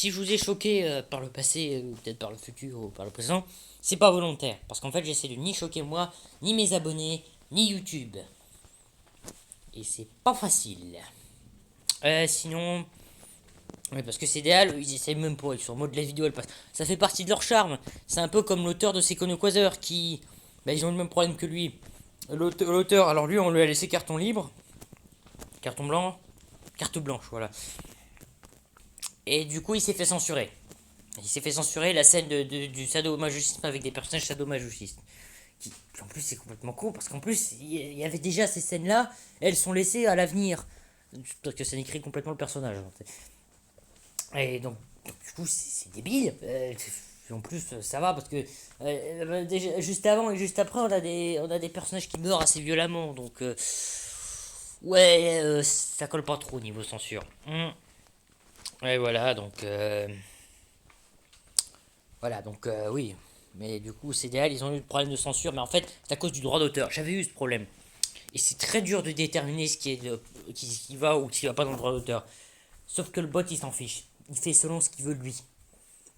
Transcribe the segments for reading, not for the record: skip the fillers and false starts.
si je vous ai choqué par le passé, ou peut-être par le futur, ou par le présent, c'est pas volontaire. Parce qu'en fait, j'essaie de ni choquer moi, ni mes abonnés, ni YouTube. Et c'est pas facile. Sinon... Oui, parce que CDL, ils essayent même pas, ils sont en mode la vidéo, elle passe. Ça fait partie de leur charme. C'est un peu comme l'auteur de Sekonoquaser qui... Bah, ils ont le même problème que lui. L'auteur, alors lui, on lui a laissé carton libre. Carton blanc. Carte blanche, voilà. Et du coup, il s'est fait censurer. Il s'est fait censurer la scène du sadomasochisme avec des personnages sadomasochistes. En plus, c'est complètement con, parce qu'en plus, il y avait déjà ces scènes-là, elles sont laissées à l'avenir. Parce que ça décrit complètement le personnage. Et donc, du coup, c'est débile. En plus, ça va, parce que déjà, juste avant et juste après, on a des personnages qui meurent assez violemment. Donc, ouais, ça colle pas trop au niveau censure. Et voilà, donc... Voilà, donc oui. Mais du coup, CDL, ils ont eu le problème de censure. Mais en fait, c'est à cause du droit d'auteur. J'avais eu ce problème. Et c'est très dur de déterminer ce qui est qui va ou qui va pas dans le droit d'auteur. Sauf que le bot, il s'en fiche. Il fait selon ce qu'il veut lui.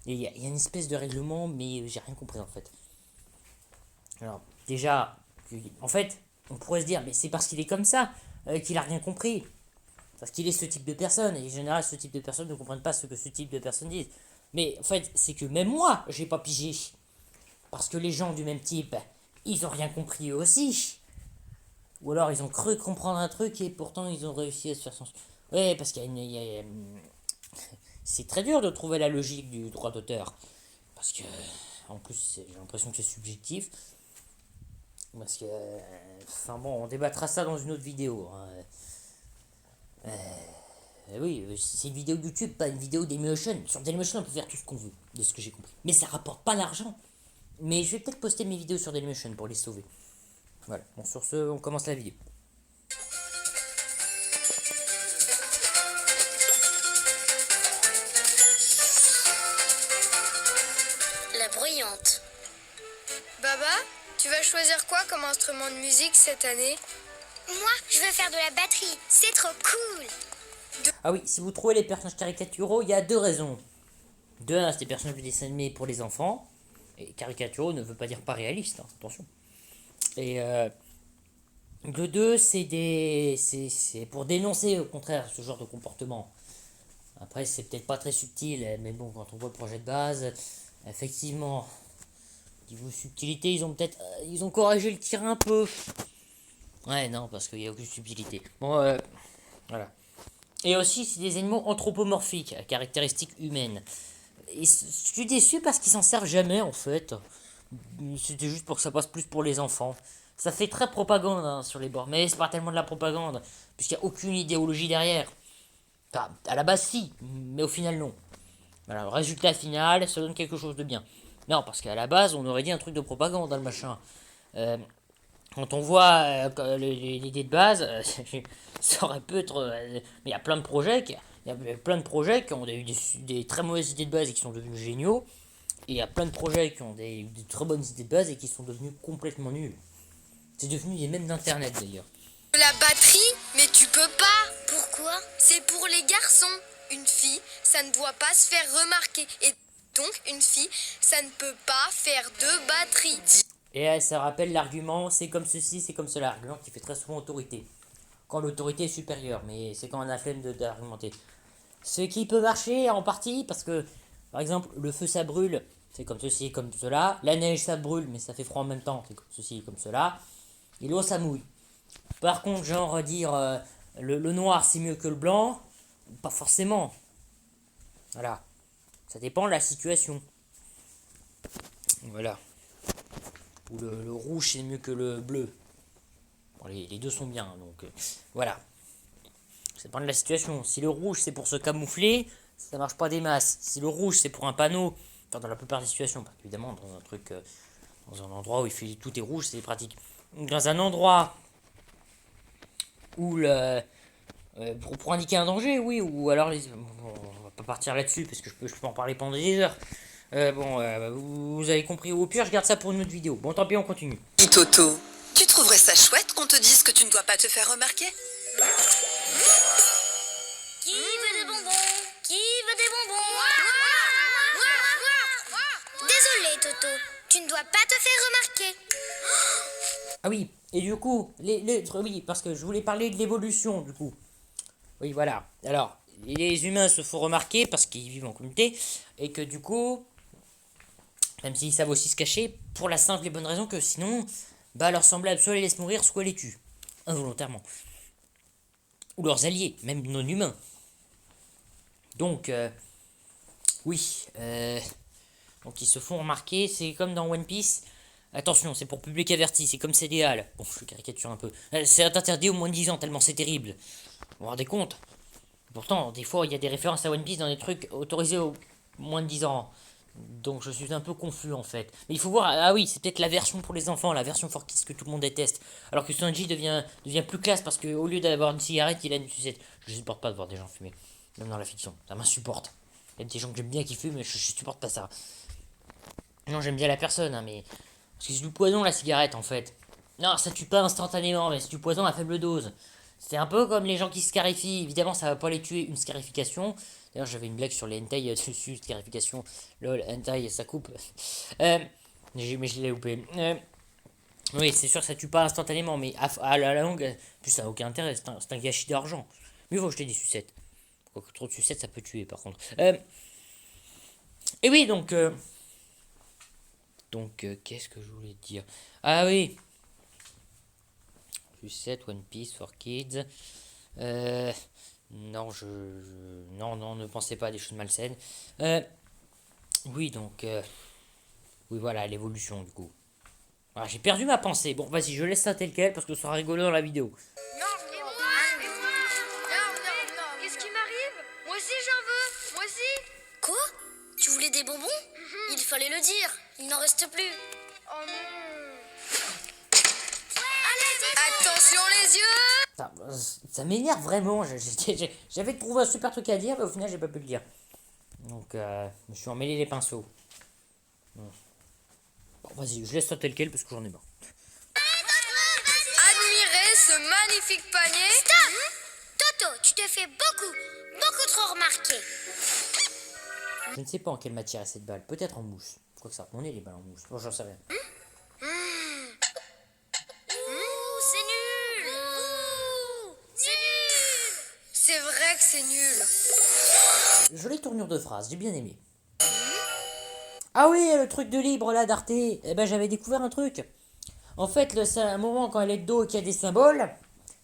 Et il y a une espèce de règlement, mais j'ai rien compris en fait. Alors, déjà, en fait, on pourrait se dire, mais c'est parce qu'il est comme ça qu'il a rien compris. Parce qu'il est ce type de personne. Et en général, ce type de personnes ne comprennent pas ce que ce type de personnes disent. Mais en fait, c'est que même moi, j'ai pas pigé. Parce que les gens du même type, ils ont rien compris eux aussi. Ou alors ils ont cru comprendre un truc et pourtant ils ont réussi à se faire censurer. Ouais, parce qu'il y a c'est très dur de trouver la logique du droit d'auteur. Parce que, en plus, j'ai l'impression que c'est subjectif. Parce que, enfin bon, on débattra ça dans une autre vidéo. Oui, c'est une vidéo YouTube, pas une vidéo Dailymotion. Sur Dailymotion, on peut faire tout ce qu'on veut, de ce que j'ai compris. Mais ça rapporte pas l'argent. Mais je vais peut-être poster mes vidéos sur Dailymotion pour les sauver. Voilà, bon, sur ce, on commence la vidéo. La bruyante. Baba, tu vas choisir quoi comme instrument de musique cette année? Moi, je veux faire de la batterie. C'est trop cool. Ah oui, si vous trouvez les personnages caricaturaux, il y a deux raisons. De un, c'est des personnages de dessin animé pour les enfants. Et caricaturaux ne veut pas dire pas réaliste, hein, attention. Et de deux, c'est pour dénoncer au contraire ce genre de comportement. Après, c'est peut-être pas très subtil, mais bon, quand on voit le projet de base, effectivement, niveau subtilité, ils ont peut-être, ils ont corrigé le tir un peu. Ouais, non, parce qu'il n'y a aucune subtilité. Bon, voilà. Et aussi, c'est des animaux anthropomorphiques, à caractéristiques humaines. Et je suis déçu parce qu'ils s'en servent jamais, en fait. C'était juste pour que ça passe plus pour les enfants. Ça fait très propagande hein, sur les bords, mais c'est pas tellement de la propagande, puisqu'il n'y a aucune idéologie derrière. Enfin, à la base, si, mais au final, non. Voilà, le résultat final, ça donne quelque chose de bien. Non, parce qu'à la base, on aurait dit un truc de propagande dans le machin. Quand on voit l'idée de base, ça aurait pu être. Mais il y a plein de projets il y a plein de projets qui ont eu des très mauvaises idées de base et qui sont devenus géniaux. Et il y a plein de projets qui ont des très bonnes idées de base et qui sont devenus complètement nuls. C'est devenu des mèmes d'internet d'ailleurs. La batterie? Mais tu peux pas. Pourquoi? C'est pour les garçons. Une fille, ça ne doit pas se faire remarquer. Et donc, une fille, ça ne peut pas faire de batterie. Et ça rappelle l'argument, c'est comme ceci, c'est comme cela. L'argument qui fait très souvent autorité. Quand l'autorité est supérieure, mais c'est quand on a la flemme d'argumenter. Ce qui peut marcher en partie, parce que, par exemple, le feu ça brûle, c'est comme ceci, comme cela. La neige ça brûle, mais ça fait froid en même temps, c'est comme ceci, comme cela. Et l'eau ça mouille. Par contre, genre dire le noir c'est mieux que le blanc, pas forcément. Voilà. Ça dépend de la situation. Voilà. Ou le rouge c'est mieux que le bleu. Bon, les deux sont bien, donc voilà. Ça dépend de la situation. Si le rouge c'est pour se camoufler, ça marche pas des masses. Si le rouge c'est pour un panneau, enfin dans la plupart des situations, évidemment dans un truc, dans un endroit où tout est rouge, c'est pratique. Dans un endroit où pour indiquer un danger, oui, ou alors on va pas partir là-dessus parce que je peux en parler pendant des heures. Vous avez compris. Au pire, je garde ça pour une autre vidéo. Bon, tant pis, on continue. Dis Toto, tu trouverais ça chouette qu'on te dise que tu ne dois pas te faire remarquer? Qui veut des bonbons? Qui veut des bonbons? Toto. Tu ne dois pas te faire remarquer. Ah oui, et du coup, oui, parce que je voulais parler de l'évolution, du coup. Oui, voilà. Alors, les humains se font remarquer parce qu'ils vivent en communauté, et que du coup, même s'ils savent aussi se cacher, pour la simple et bonne raison que sinon, bah, leurs semblables soit les laissent mourir, soit les tuent. Involontairement. Ou leurs alliés, même non humains. Donc, oui, donc ils se font remarquer, c'est comme dans One Piece. Attention, c'est pour public averti, c'est comme CDA. Bon, je caricature un peu. C'est interdit au moins de 10 ans, tellement c'est terrible. Vous vous rendez compte? Pourtant, des fois, il y a des références à One Piece dans des trucs autorisés au moins de 10 ans. Donc je suis un peu confus en fait. Mais il faut voir, ah oui, c'est peut-être la version pour les enfants, la version for kids que tout le monde déteste. Alors que Sanji devient plus classe parce qu'au lieu d'avoir une cigarette, il a une sucette. Je supporte pas de voir des gens fumer, même dans la fiction. Ça m'insupporte. Il y a des gens que j'aime bien qui fument, mais je supporte pas ça. Non, j'aime bien la personne, hein, mais... Parce que c'est du poison la cigarette en fait. Non, ça tue pas instantanément, mais c'est du poison à faible dose. C'est un peu comme les gens qui scarifient. Évidemment, ça va pas les tuer, une scarification. D'ailleurs, j'avais une blague sur les hentai dessus, scarification. Lol, hentai, ça coupe. Mais je l'ai loupé. Oui, c'est sûr que ça tue pas instantanément, mais à la longue, plus ça n'a aucun intérêt. C'est un gâchis d'argent. Mieux vaut jeter des sucettes. Quoique trop de sucettes, ça peut tuer par contre. Et oui, donc... qu'est-ce que je voulais dire? Ah oui. Sucette, One Piece, for Kids. Non, non, ne pensez pas à des choses malsaines. Oui, donc... oui, voilà, l'évolution, du coup. Voilà, j'ai perdu ma pensée. Bon, vas-y, je laisse ça tel quel, parce que ce sera rigolo dans la vidéo. Qu'est-ce qui m'arrive? Moi aussi j'en veux. Moi aussi. Quoi? Tu voulais des bonbons? Il fallait le dire. Il n'en reste plus. Oh non. Attention les yeux. Ça m'énerve vraiment. J'avais trouvé un super truc à dire, mais au final, j'ai pas pu le dire. Donc, je me suis emmêlé les pinceaux. Bon, vas-y, je laisse ça tel quel, parce que j'en ai marre. Admirez ce magnifique panier. Stop! Toto, tu te fais beaucoup trop remarquer. Je ne sais pas en quelle matière est cette balle. Peut-être en mousse. Je crois que ça. On est les balles en mousse. Bon, j'en sais rien. Ouh, c'est nul! Ouh, c'est nul! C'est vrai que c'est nul. Jolie tournure de phrase, j'ai bien aimé. Ah oui, le truc de libre là d'Arte. Eh ben j'avais découvert un truc. En fait, c'est un moment quand elle est de dos et qu'il y a des symboles,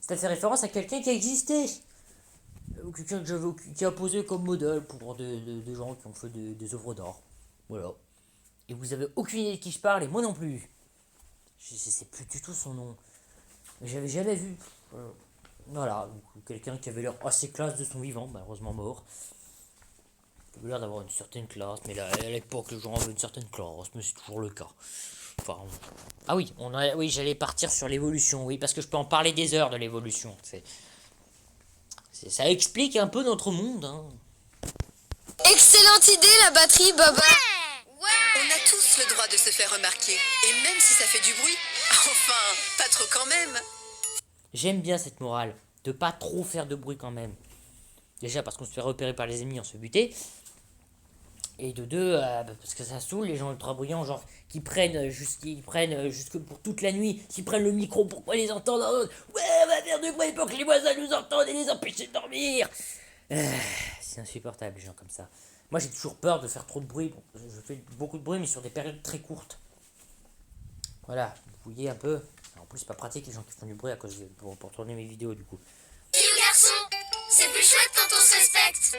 ça fait référence à quelqu'un qui a existé. Quelqu'un qui a posé comme modèle pour des gens qui ont fait des œuvres d'art. Voilà. Et vous avez aucune idée de qui je parle, et moi non plus. Je sais plus du tout son nom. J'avais jamais vu. Voilà, quelqu'un qui avait l'air assez classe de son vivant, malheureusement mort. Il avait l'air d'avoir une certaine classe, mais là, à l'époque, les gens avaient une certaine classe, mais c'est toujours le cas. Enfin, ah oui, oui, j'allais partir sur l'évolution, oui, parce que je peux en parler des heures de l'évolution. Ça explique un peu notre monde, hein. Excellente idée la batterie, Baba. On a tous le droit de se faire remarquer. Et même si ça fait du bruit, enfin, pas trop quand même. J'aime bien cette morale, de pas trop faire de bruit quand même. Déjà parce qu'on se fait repérer par les ennemis, on se fait buter. Et de deux, parce que ça saoule les gens ultra bruyants, genre qui prennent jusque pour toute la nuit, qui prennent le micro pour pas les entendre. Ouais, on va faire du bruit pour que les voisins nous entendent et les empêcher de dormir. C'est insupportable les gens comme ça. Moi j'ai toujours peur de faire trop de bruit. Bon, je fais beaucoup de bruit mais sur des périodes très courtes. Voilà, vous voyez un peu. En plus c'est pas pratique les gens qui font du bruit à cause pour tourner mes vidéos du coup. Le garçon, c'est plus chouette quand on se respecte.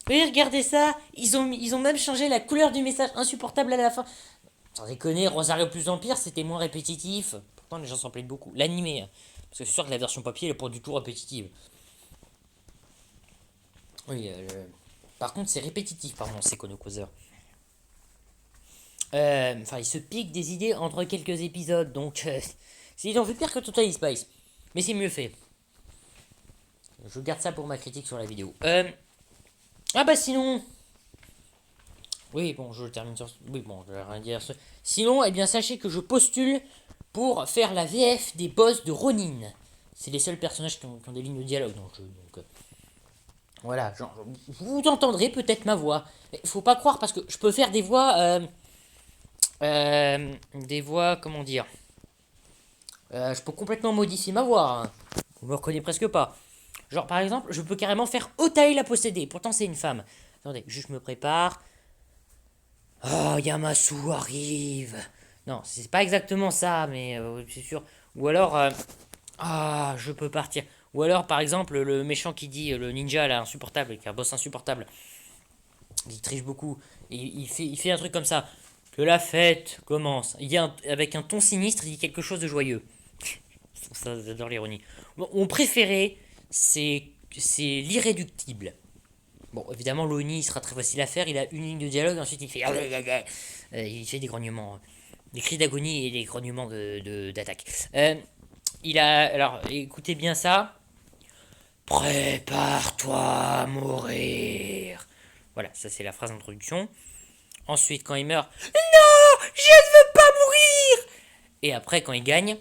Oui, regardez ça, ils ont même changé la couleur du message insupportable à la fin. Sans déconner, Rosario plus Empire, c'était moins répétitif. Pourtant, les gens s'en plaignent beaucoup. L'animé, hein. Parce que c'est sûr que la version papier, elle est pas du tout répétitive. Oui, par contre, c'est répétitif, pardon, c'est Konokozer. Enfin, ils se piquent des idées entre quelques épisodes, donc... ils ont fait pire que Totally Spice. Mais c'est mieux fait. Je garde ça pour ma critique sur la vidéo. Ah bah sinon... Oui, bon, je termine sur... Oui, bon, je vais rien dire. Sinon, eh bien, sachez que je postule pour faire la VF des boss de Ronin. C'est les seuls personnages qui ont des lignes de dialogue dans le jeu. Donc, Voilà, genre, vous entendrez peut-être ma voix. Il faut pas croire parce que je peux faire des voix, comment dire, je peux complètement modifier ma voix, hein. Vous me reconnaissez presque pas. Genre par exemple, je peux carrément faire Otaï la possédée. Pourtant c'est une femme. Attendez, juste me prépare. Oh, Yamasu arrive. Non, c'est pas exactement ça, mais c'est sûr. Ou alors, je peux partir. Ou alors, par exemple, le méchant qui dit, le ninja là, insupportable, qui est un boss insupportable, il triche beaucoup. Et il fait un truc comme ça. Que la fête commence. Avec un ton sinistre, il dit quelque chose de joyeux. Ça, j'adore l'ironie. Bon, mon préféré, c'est l'irréductible. Bon, évidemment, l'Oni sera très facile à faire. Il a une ligne de dialogue, ensuite il fait. Il fait des grognements. Des cris d'agonie et des grognements d'attaque. Il a. Alors, écoutez bien ça. Prépare-toi à mourir. Voilà, ça c'est la phrase d'introduction. Ensuite, quand il meurt. Non, je ne veux pas mourir. Et après, quand il gagne.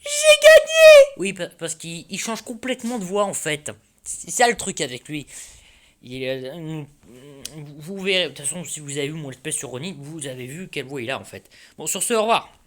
J'ai gagné. Oui, parce qu'il change complètement de voix en fait. C'est ça le truc avec lui. Vous verrez, de toute façon, si vous avez vu mon espèce sur Ronnie, vous avez vu quelle voix il a en fait. Bon, sur ce, au revoir.